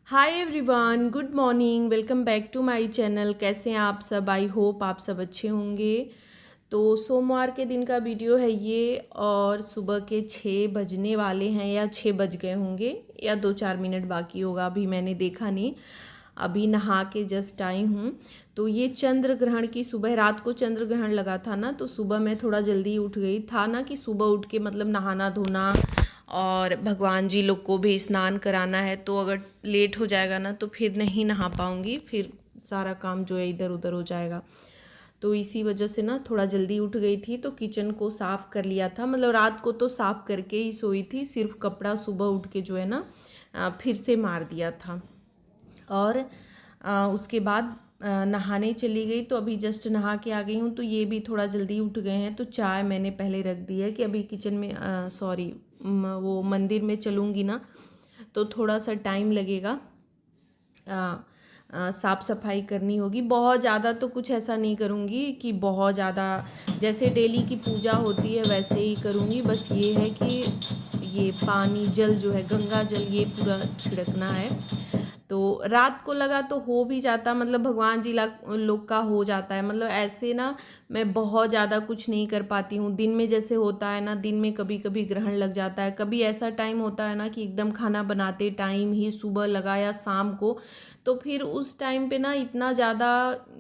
Hi everyone, good morning. Welcome back to my channel. कैसे हैं आप सब? आई होप आप सब अच्छे होंगे। तो सोमवार के दिन का वीडियो है ये, और सुबह के 6 बजने वाले हैं या 6 बज गए होंगे या 2-4 मिनट बाकी होगा, अभी मैंने देखा नहीं। अभी नहा के जस्ट आई हूँ। तो ये चंद्र ग्रहण की सुबह, रात को चंद्र ग्रहण लगा था ना, तो सुबह मैं थोड़ा जल्दी उठ गई था ना कि सुबह उठ के मतलब नहाना धोना और भगवान जी लोग को भी स्नान कराना है। तो अगर लेट हो जाएगा ना तो फिर नहीं नहा पाऊँगी, फिर सारा काम जो है इधर उधर हो जाएगा। तो इसी वजह से ना थोड़ा जल्दी उठ गई थी। तो किचन को साफ़ कर लिया था, मतलब रात को तो साफ़ करके ही सोई थी, सिर्फ कपड़ा सुबह उठ के जो है ना फिर से मार दिया था। और उसके बाद नहाने चली गई। तो अभी जस्ट नहा के आ गई हूँ। तो ये भी थोड़ा जल्दी उठ गए हैं, तो चाय मैंने पहले रख दी है कि अभी किचन में सॉरी वो मंदिर में चलूँगी ना तो थोड़ा सा टाइम लगेगा। साफ़ सफाई करनी होगी। बहुत ज़्यादा तो कुछ ऐसा नहीं करूँगी कि बहुत ज़्यादा, जैसे डेली की पूजा होती है वैसे ही करूँगी। बस ये है कि ये पानी जल जो है, गंगा जल, ये पूरा छिड़कना है। तो रात को लगा तो हो भी जाता, मतलब भगवान जी लोग का हो जाता है। मतलब ऐसे ना मैं बहुत ज़्यादा कुछ नहीं कर पाती हूँ। दिन में जैसे होता है ना, दिन में कभी कभी ग्रहण लग जाता है, कभी ऐसा टाइम होता है ना कि एकदम खाना बनाते टाइम ही सुबह लगा या शाम को, तो फिर उस टाइम पे ना इतना ज़्यादा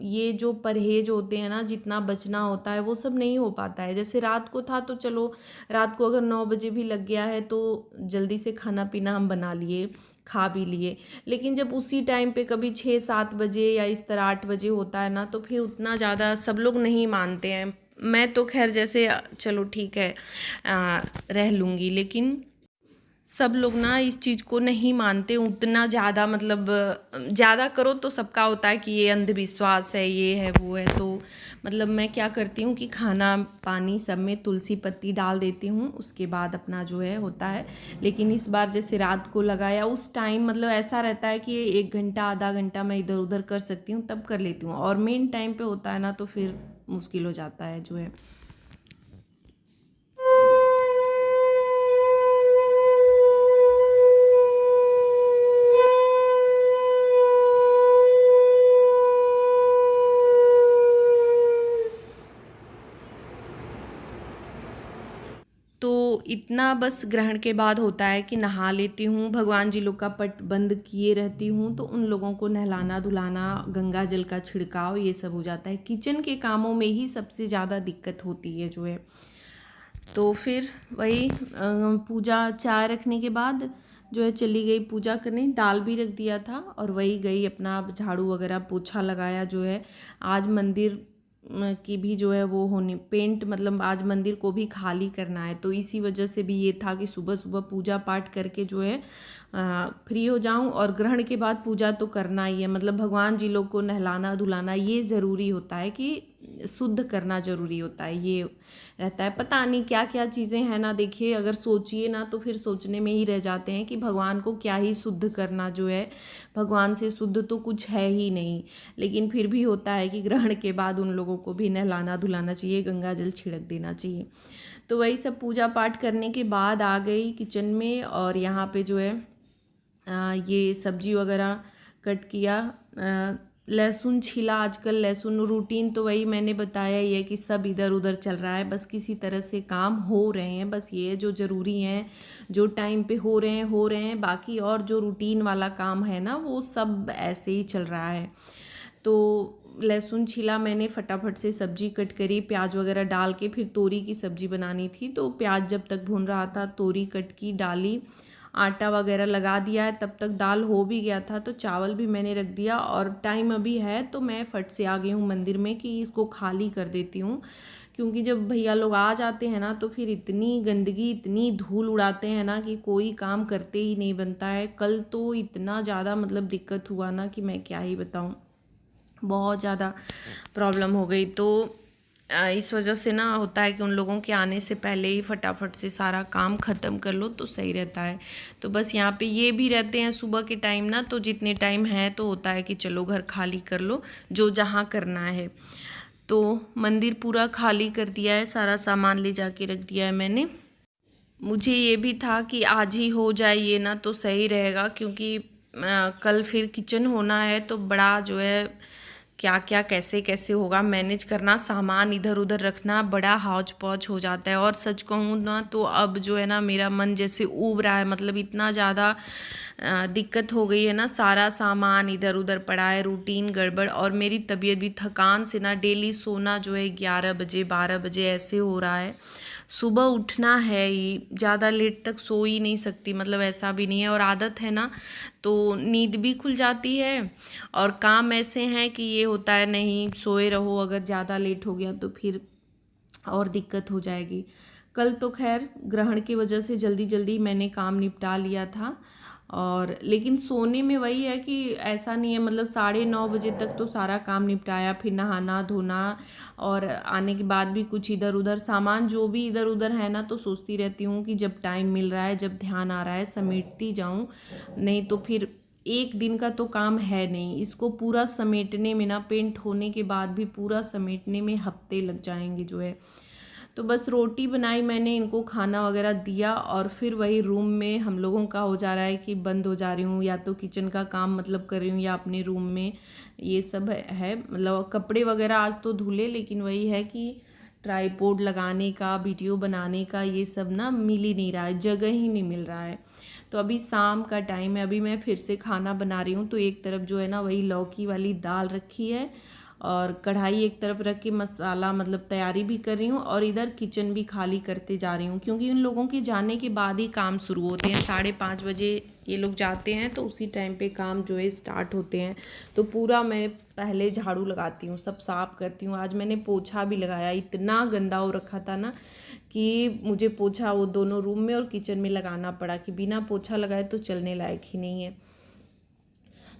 ये जो परहेज होते हैं ना, जितना बचना होता है वो सब नहीं हो पाता है। जैसे रात को था तो चलो, रात को अगर 9 बजे भी लग गया है तो जल्दी से खाना पीना हम बना लिए, खा भी लिए। लेकिन जब उसी टाइम पे कभी 6-7 बजे या इस तरह 8 बजे होता है ना, तो फिर उतना ज़्यादा सब लोग नहीं मानते हैं। मैं तो खैर जैसे चलो ठीक है रह लूँगी, लेकिन सब लोग ना इस चीज़ को नहीं मानते उतना ज़्यादा। मतलब ज़्यादा करो तो सबका होता है कि ये अंधविश्वास है, ये है, वो है। तो मतलब मैं क्या करती हूँ कि खाना पानी सब में तुलसी पत्ती डाल देती हूँ, उसके बाद अपना जो है होता है। लेकिन इस बार जैसे रात को लगाया उस टाइम, मतलब ऐसा रहता है कि 1 घंटा आधा घंटा मैं इधर उधर कर सकती हूँ, तब कर लेती हूँ। और मेन टाइम पे होता है ना तो फिर मुश्किल हो जाता है जो है। तो इतना बस ग्रहण के बाद होता है कि नहा लेती हूँ, भगवान जी लोग का पट बंद किए रहती हूँ, तो उन लोगों को नहलाना धुलाना, गंगा जल का छिड़काव, ये सब हो जाता है। किचन के कामों में ही सबसे ज़्यादा दिक्कत होती है जो है। तो फिर वही पूजा, चाय रखने के बाद जो है चली गई पूजा करने, दाल भी रख दिया था और वही गई अपना झाड़ू वगैरह पोछा लगाया जो है। आज मंदिर की भी जो है वो होनी पेंट, मतलब आज मंदिर को भी खाली करना है। तो इसी वजह से भी ये था कि सुबह सुबह पूजा पाठ करके जो है फ्री हो जाऊं। और ग्रहण के बाद पूजा तो करना ही है, मतलब भगवान जी लोग को नहलाना धुलाना ये ज़रूरी होता है, कि शुद्ध करना ज़रूरी होता है, ये रहता है। पता नहीं क्या क्या चीज़ें हैं ना, देखिए अगर सोचिए ना तो फिर सोचने में ही रह जाते हैं कि भगवान को क्या ही शुद्ध करना जो है, भगवान से शुद्ध तो कुछ है ही नहीं। लेकिन फिर भी होता है कि ग्रहण के बाद उन लोगों को भी नहलाना धुलाना चाहिए, गंगा जल छिड़क देना चाहिए। तो वही सब पूजा पाठ करने के बाद आ गई किचन में, और यहाँ पे जो है ये सब्जी वगैरह कट किया। लहसुन छिला, आजकल लहसुन रूटीन तो वही मैंने बताया ही है कि सब इधर उधर चल रहा है, बस किसी तरह से काम हो रहे हैं। बस ये जो ज़रूरी हैं, जो टाइम पे हो रहे हैं, बाकी और जो रूटीन वाला काम है ना वो सब ऐसे ही चल रहा है। तो लहसुन छिला मैंने, फटाफट से सब्जी कट करी, प्याज वगैरह डाल के, फिर तोरी की सब्ज़ी बनानी थी। तो प्याज जब तक भून रहा था तोरी कट की डाली, आटा वगैरह लगा दिया है, तब तक दाल हो भी गया था। तो चावल भी मैंने रख दिया, और टाइम अभी है तो मैं फट से आ गई हूँ मंदिर में कि इसको खाली कर देती हूँ। क्योंकि जब भैया लोग आ जाते हैं ना तो फिर इतनी गंदगी, इतनी धूल उड़ाते हैं ना कि कोई काम करते ही नहीं बनता है। कल तो इतना ज़्यादा मतलब दिक्कत हुआ ना कि मैं क्या ही बताऊँ, बहुत ज़्यादा प्रॉब्लम हो गई। तो इस वजह से ना होता है कि उन लोगों के आने से पहले ही फटाफट से सारा काम ख़त्म कर लो तो सही रहता है। तो बस यहाँ पे ये भी रहते हैं सुबह के टाइम ना, तो जितने टाइम है तो होता है कि चलो घर खाली कर लो, जो जहाँ करना है। तो मंदिर पूरा खाली कर दिया है, सारा सामान ले जाके रख दिया है मैंने। मुझे ये भी था कि आज ही हो जाए ये ना तो सही रहेगा, क्योंकि कल फिर किचन होना है तो बड़ा जो है क्या क्या कैसे कैसे होगा मैनेज करना, सामान इधर उधर रखना बड़ा हौच पौच हो जाता है। और सच कहूँ ना तो अब जो है ना मेरा मन जैसे ऊब रहा है, मतलब इतना ज़्यादा दिक्कत हो गई है ना, सारा सामान इधर उधर पड़ा है, रूटीन गड़बड़, और मेरी तबीयत भी थकान से ना डेली सोना जो है 11 बजे 12 बजे ऐसे हो रहा है। सुबह उठना है ही, ज़्यादा लेट तक सो ही नहीं सकती, मतलब ऐसा भी नहीं है, और आदत है ना तो नींद भी खुल जाती है। और काम ऐसे हैं कि ये होता है नहीं सोए रहो, अगर ज़्यादा लेट हो गया तो फिर और दिक्कत हो जाएगी। कल तो खैर ग्रहण की वजह से जल्दी जल्दी मैंने काम निपटा लिया था। और लेकिन सोने में वही है कि ऐसा नहीं है, मतलब 9:30 बजे तक तो सारा काम निपटाया, फिर नहाना धोना, और आने के बाद भी कुछ इधर उधर सामान जो भी इधर उधर है ना, तो सोचती रहती हूँ कि जब टाइम मिल रहा है, जब ध्यान आ रहा है समेटती जाऊँ, नहीं तो फिर एक दिन का तो काम है नहीं, इसको पूरा समेटने में ना, पेंट होने के बाद भी पूरा समेटने में हफ्ते लग जाएंगे जो है। तो बस रोटी बनाई मैंने, इनको खाना वगैरह दिया, और फिर वही रूम में हम लोगों का हो जा रहा है कि बंद हो जा रही हूँ, या तो किचन का काम मतलब कर रही हूँ, या अपने रूम में ये सब है। मतलब कपड़े वगैरह आज तो धुले, लेकिन वही है कि ट्राईपोड लगाने का, वीडियो बनाने का, ये सब ना मिल ही नहीं रहा है, जगह ही नहीं मिल रहा है। तो अभी शाम का टाइम है, अभी मैं फिर से खाना बना रही हूँ। तो एक तरफ जो है ना वही लौकी वाली दाल रखी है, और कढ़ाई एक तरफ रख के मसाला मतलब तैयारी भी कर रही हूँ, और इधर किचन भी खाली करते जा रही हूँ, क्योंकि उन लोगों के जाने के बाद ही काम शुरू होते हैं। 5:30 बजे ये लोग जाते हैं तो उसी टाइम पे काम जो है स्टार्ट होते हैं। तो पूरा मैं पहले झाड़ू लगाती हूँ, सब साफ करती हूँ। आज मैंने पोछा भी लगाया, इतना गंदा हो रखा था ना कि मुझे पोछा वो दोनों रूम में और किचन में लगाना पड़ा, कि बिना पोछा लगाए तो चलने लायक ही नहीं है।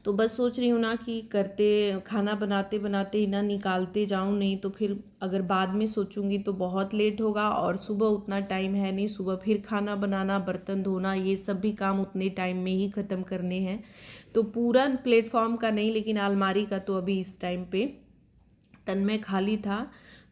तो बस सोच रही हूँ ना कि करते खाना बनाते बनाते ही ना निकालते जाऊँ, नहीं तो फिर अगर बाद में सोचूंगी तो बहुत लेट होगा, और सुबह उतना टाइम है नहीं, सुबह फिर खाना बनाना बर्तन धोना ये सब भी काम उतने टाइम में ही ख़त्म करने हैं। तो पूरा प्लेटफॉर्म का नहीं, लेकिन अलमारी का तो अभी इस टाइम पे तन्मय खाली था,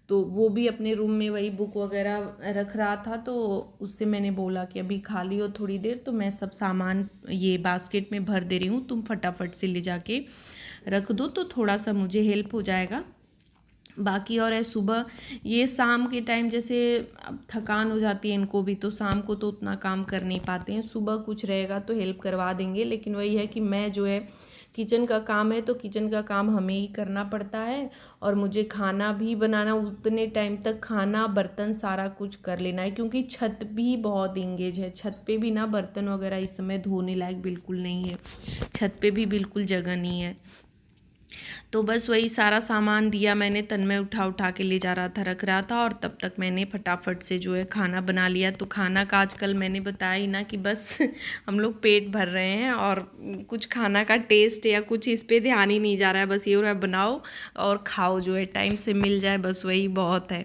तो वो भी अपने रूम में वही बुक वगैरह रख रहा था। तो उससे मैंने बोला कि अभी खाली हो थोड़ी देर, तो मैं सब सामान ये बास्केट में भर दे रही हूँ, तुम फटाफट से ले जाके रख दो तो थोड़ा सा मुझे हेल्प हो जाएगा। बाकी और है सुबह, ये शाम के टाइम जैसे अब थकान हो जाती है इनको भी, तो शाम को तो उतना काम कर नहीं पाते हैं। सुबह कुछ रहेगा तो हेल्प करवा देंगे, लेकिन वही है कि मैं जो है किचन का काम है तो किचन का काम हमें ही करना पड़ता है, और मुझे खाना भी बनाना, उतने टाइम तक खाना बर्तन सारा कुछ कर लेना है, क्योंकि छत भी बहुत इंगेज है। छत पे भी ना बर्तन वगैरह इस समय धोने लायक बिल्कुल नहीं है, छत पे भी बिल्कुल जगह नहीं है। तो बस वही सारा सामान दिया मैंने, तन्मय उठा उठा के ले जा रहा था, रख रहा था, और तब तक मैंने फटाफट से जो है खाना बना लिया। तो खाना का आजकल मैंने बताया ही ना कि बस हम लोग पेट भर रहे हैं, और कुछ खाना का टेस्ट या कुछ इस पे ध्यान ही नहीं जा रहा है, बस ये हो रहा है बनाओ और खाओ, जो है टाइम से मिल जाए, बस वही बहुत है।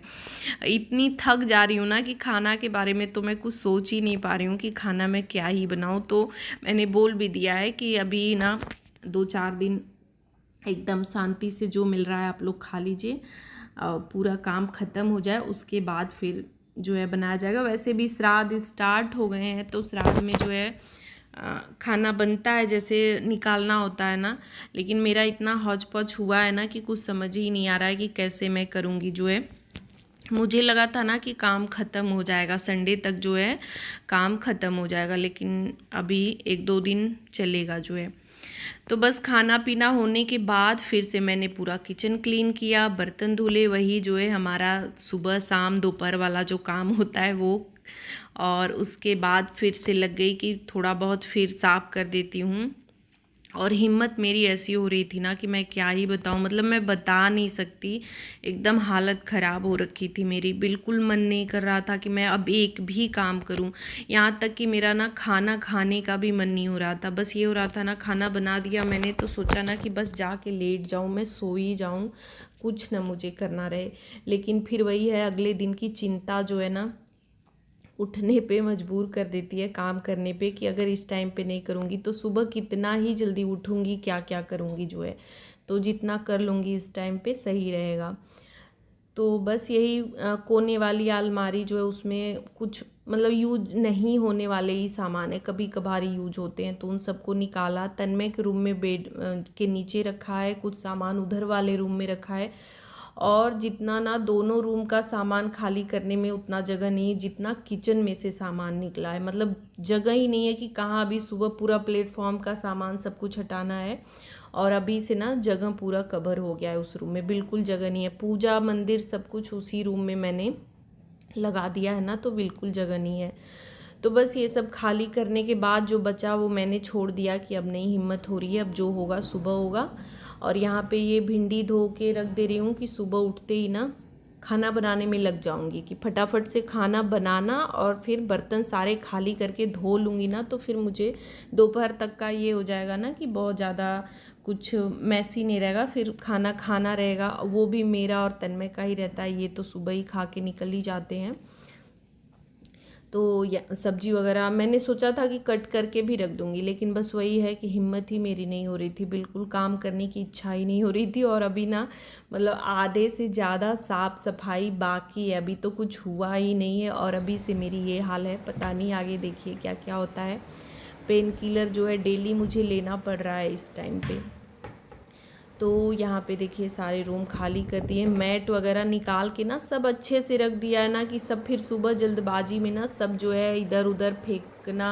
इतनी थक जा रही हूँ ना कि खाना के बारे में तो मैं कुछ सोच ही नहीं पा रही हूँ कि खाना मैं क्या ही बनाऊँ। तो मैंने बोल भी दिया है कि अभी ना 2-4 दिन एकदम शांति से जो मिल रहा है आप लोग खा लीजिए, पूरा काम ख़त्म हो जाए उसके बाद फिर जो है बनाया जाएगा। वैसे भी श्राद्ध स्टार्ट हो गए हैं, तो श्राद्ध में जो है खाना बनता है, जैसे निकालना होता है ना, लेकिन मेरा इतना हौच पौच हुआ है ना कि कुछ समझ ही नहीं आ रहा है कि कैसे मैं करूँगी। जो है मुझे लगा था ना कि काम ख़त्म हो जाएगा, संडे तक जो है काम ख़त्म हो जाएगा, लेकिन अभी 1-2 दिन चलेगा जो है। तो बस खाना पीना होने के बाद फिर से मैंने पूरा किचन क्लीन किया, बर्तन धुले, वही जो है हमारा सुबह शाम दोपहर वाला जो काम होता है वो, और उसके बाद फिर से लग गई कि थोड़ा बहुत फिर साफ़ कर देती हूँ। और हिम्मत मेरी ऐसी हो रही थी ना कि मैं क्या ही बताऊँ, मतलब मैं बता नहीं सकती, एकदम हालत ख़राब हो रखी थी मेरी, बिल्कुल मन नहीं कर रहा था कि मैं अब एक भी काम करूँ। यहाँ तक कि मेरा ना खाना खाने का भी मन नहीं हो रहा था, बस ये हो रहा था ना, खाना बना दिया मैंने तो सोचा ना कि बस जाके लेट जाऊँ, मैं सो ही जाऊँ, कुछ ना मुझे करना रहे। लेकिन फिर वही है, अगले दिन की चिंता जो है ना उठने पे मजबूर कर देती है, काम करने पे, कि अगर इस टाइम पे नहीं करूँगी तो सुबह कितना ही जल्दी उठूँगी, क्या क्या करूँगी जो है, तो जितना कर लूँगी इस टाइम पे सही रहेगा। तो बस यही कोने वाली अलमारी जो है उसमें कुछ मतलब यूज नहीं होने वाले ही सामान है, कभी कभार ही यूज होते हैं, तो उन सबको निकाला। तन्मय के रूम में बेड के नीचे रखा है, कुछ सामान उधर वाले रूम में रखा है। और जितना ना दोनों रूम का सामान खाली करने में उतना जगह नहीं है जितना किचन में से सामान निकला है, मतलब जगह ही नहीं है कि कहाँ अभी सुबह पूरा प्लेटफॉर्म का सामान सब कुछ हटाना है। और अभी से ना जगह पूरा कवर हो गया है उस रूम में, बिल्कुल जगह नहीं है। पूजा मंदिर सब कुछ उसी रूम में मैंने लगा दिया है ना, तो बिल्कुल जगह नहीं है। तो बस ये सब खाली करने के बाद जो बचा वो मैंने छोड़ दिया कि अब नहीं हिम्मत हो रही है, अब जो होगा सुबह होगा। और यहाँ पे ये भिंडी धो के रख दे रही हूँ कि सुबह उठते ही ना खाना बनाने में लग जाऊँगी, कि फटाफट से खाना बनाना और फिर बर्तन सारे खाली करके धो लूँगी ना, तो फिर मुझे दोपहर तक का ये हो जाएगा ना कि बहुत ज़्यादा कुछ मैसी नहीं रहेगा। फिर खाना खाना रहेगा, वो भी मेरा और तन्मय का ही रहता है, ये तो सुबह ही खा के निकल ही जाते हैं। तो सब्जी वगैरह मैंने सोचा था कि कट करके भी रख दूँगी, लेकिन बस वही है कि हिम्मत ही मेरी नहीं हो रही थी, बिल्कुल काम करने की इच्छा ही नहीं हो रही थी। और अभी ना मतलब आधे से ज़्यादा साफ़ सफाई बाकी है, अभी तो कुछ हुआ ही नहीं है और अभी से मेरी ये हाल है। पता नहीं आगे देखिए क्या क्या होता है। पेन किलर जो है डेली मुझे लेना पड़ रहा है इस टाइम पे। तो यहाँ पे देखिए सारे रूम खाली कर दिए, मैट वगैरह निकाल के ना सब अच्छे से रख दिया है ना, कि सब फिर सुबह जल्दबाजी में ना सब जो है इधर उधर फेंकना,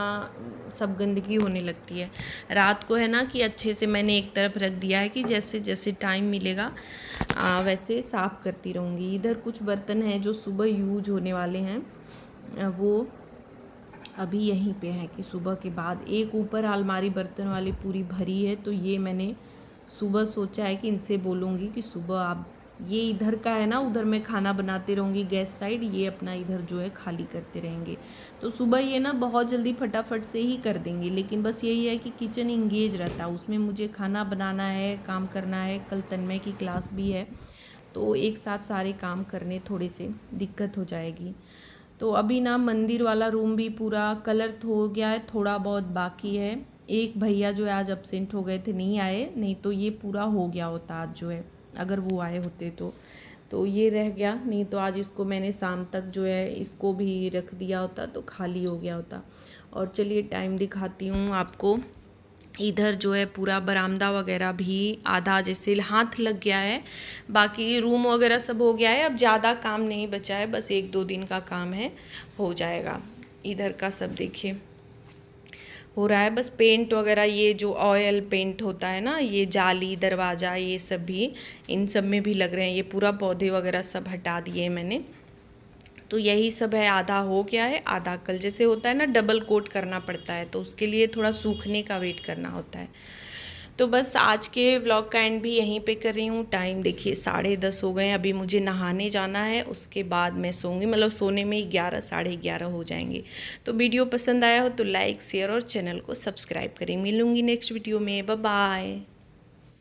सब गंदगी होने लगती है। रात को है ना कि अच्छे से मैंने एक तरफ रख दिया है कि जैसे जैसे टाइम मिलेगा वैसे साफ़ करती रहूँगी। इधर कुछ बर्तन हैं जो सुबह यूज होने वाले हैं, वो अभी यहीं पे है कि सुबह के बाद। एक ऊपर अलमारी बर्तन वाली पूरी भरी है, तो ये मैंने सुबह सोचा है कि इनसे बोलूँगी कि सुबह आप, ये इधर का है ना, उधर मैं खाना बनाते रहूँगी गैस साइड, ये अपना इधर जो है खाली करते रहेंगे। तो सुबह ये ना बहुत जल्दी फटाफट से ही कर देंगे, लेकिन बस यही है कि किचन इंगेज रहता है, उसमें मुझे खाना बनाना है, काम करना है। कल तन्मय की क्लास भी है, तो एक साथ सारे काम करने थोड़े से दिक्कत हो जाएगी। तो अभी ना मंदिर वाला रूम भी पूरा कलर हो गया है, थोड़ा बहुत बाकी है। एक भैया जो है आज अब्सेंट हो गए थे, नहीं आए, नहीं तो ये पूरा हो गया होता आज जो है, अगर वो आए होते तो ये रह गया। नहीं तो आज इसको मैंने शाम तक जो है इसको भी रख दिया होता तो खाली हो गया होता। और चलिए टाइम दिखाती हूँ आपको। इधर जो है पूरा बरामदा वगैरह भी आधा जैसे हाथ लग गया है, बाकी रूम वगैरह सब हो गया है। अब ज़्यादा काम नहीं बचा है, बस 1-2 दिन का काम है, हो जाएगा। इधर का सब देखिए हो रहा है, बस पेंट वगैरह ये जो ऑयल पेंट होता है ना, ये जाली दरवाज़ा ये सब भी, इन सब में भी लग रहे हैं। ये पूरा पौधे वगैरह सब हटा दिए मैंने। तो यही सब है, आधा हो गया है, आधा कल जैसे होता है ना डबल कोट करना पड़ता है, तो उसके लिए थोड़ा सूखने का वेट करना होता है। तो बस आज के व्लॉग का एंड भी यहीं पे कर रही हूँ। टाइम देखिए 10:30 हो गए हैं, अभी मुझे नहाने जाना है, उसके बाद मैं सोऊंगी, मतलब सोने में ही 11 11:30 हो जाएंगे। तो वीडियो पसंद आया हो तो लाइक शेयर और चैनल को सब्सक्राइब करें। मिलूँगी नेक्स्ट वीडियो में, बाय बाय।